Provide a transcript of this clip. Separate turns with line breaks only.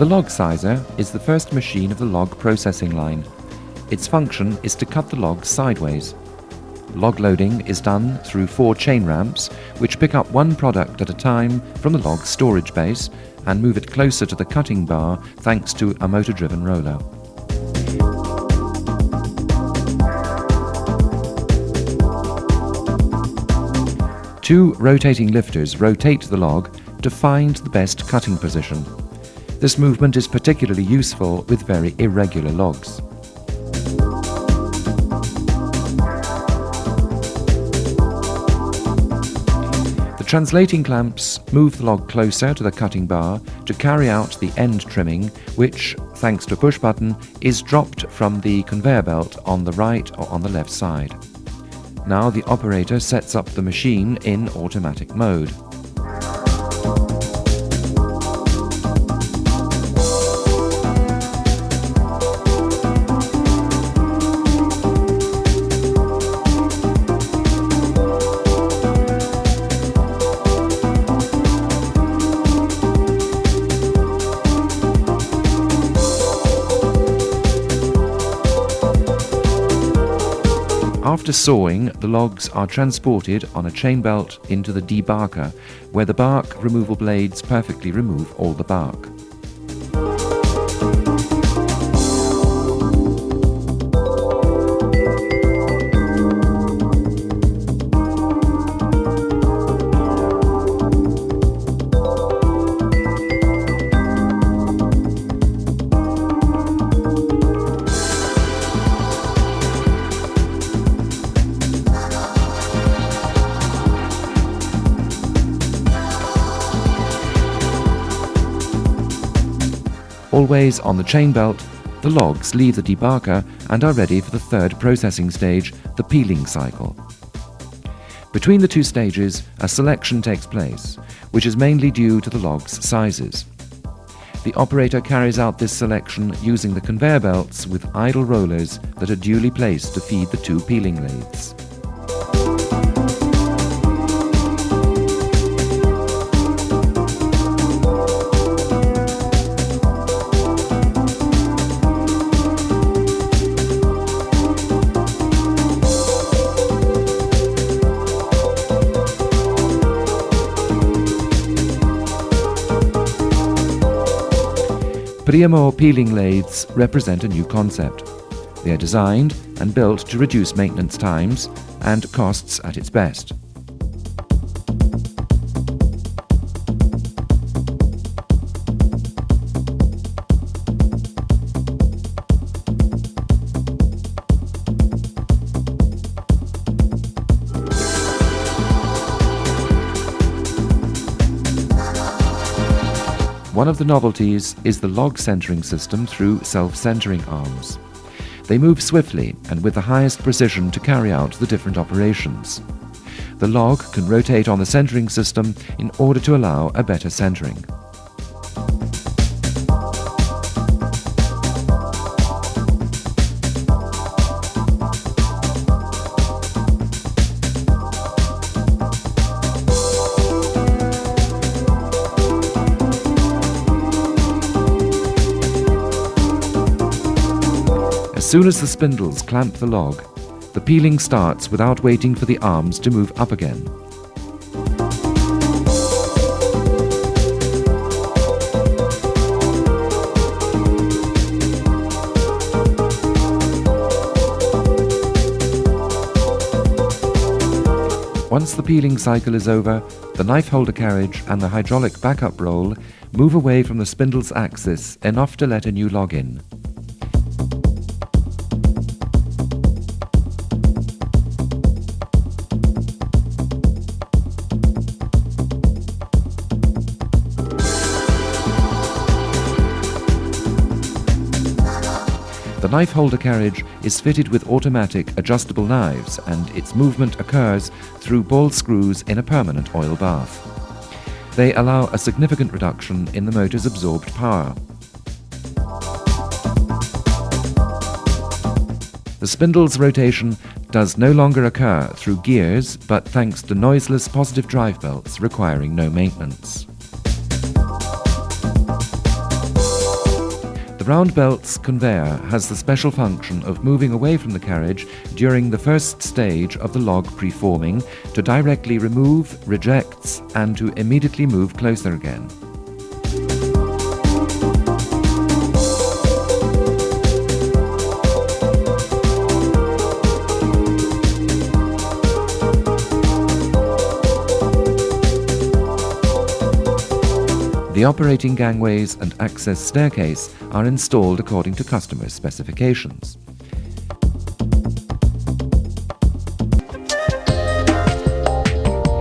The log sizer is the first machine of the log processing line. Its function is to cut the logs sideways. Log loading is done through 4 chain ramps, which pick up one product at a time from the log storage base and move it closer to the cutting bar thanks to a motor-driven roller. Two rotating lifters rotate the log to find the best cutting position. This movement is particularly useful with very irregular logs. The translating clamps move the log closer to the cutting bar to carry out the end trimming, which, thanks to a push button, is dropped from the conveyor belt on the right or on the left side. Now the operator sets up the machine in automatic mode. After sawing, the logs are transported on a chain belt into the debarker, where the bark removal blades perfectly remove all the bark. Always on the chain belt, the logs leave the debarker and are ready for the third processing stage, the peeling cycle. Between the two stages, a selection takes place, which is mainly due to the logs' sizes. The operator carries out this selection using the conveyor belts with idle rollers that are duly placed to feed the two peeling lathes. PRIAMO peeling lathes represent a new concept. They are designed and built to reduce maintenance times and costs at its best. One of the novelties is the log centering system through self-centering arms. They move swiftly and with the highest precision to carry out the different operations. The log can rotate on the centering system in order to allow a better centering. As soon as the spindles clamp the log, the peeling starts without waiting for the arms to move up again. Once the peeling cycle is over, the knife holder carriage and the hydraulic backup roll move away from the spindle's axis enough to let a new log in. The knife holder carriage is fitted with automatic adjustable knives, and its movement occurs through ball screws in a permanent oil bath. They allow a significant reduction in the motor's absorbed power. The spindle's rotation does no longer occur through gears, but thanks to noiseless positive drive belts requiring no maintenance. Round Belt's conveyor has the special function of moving away from the carriage during the first stage of the log preforming to directly remove rejects and to immediately move closer again. The operating gangways and access staircase are installed according to customer specifications.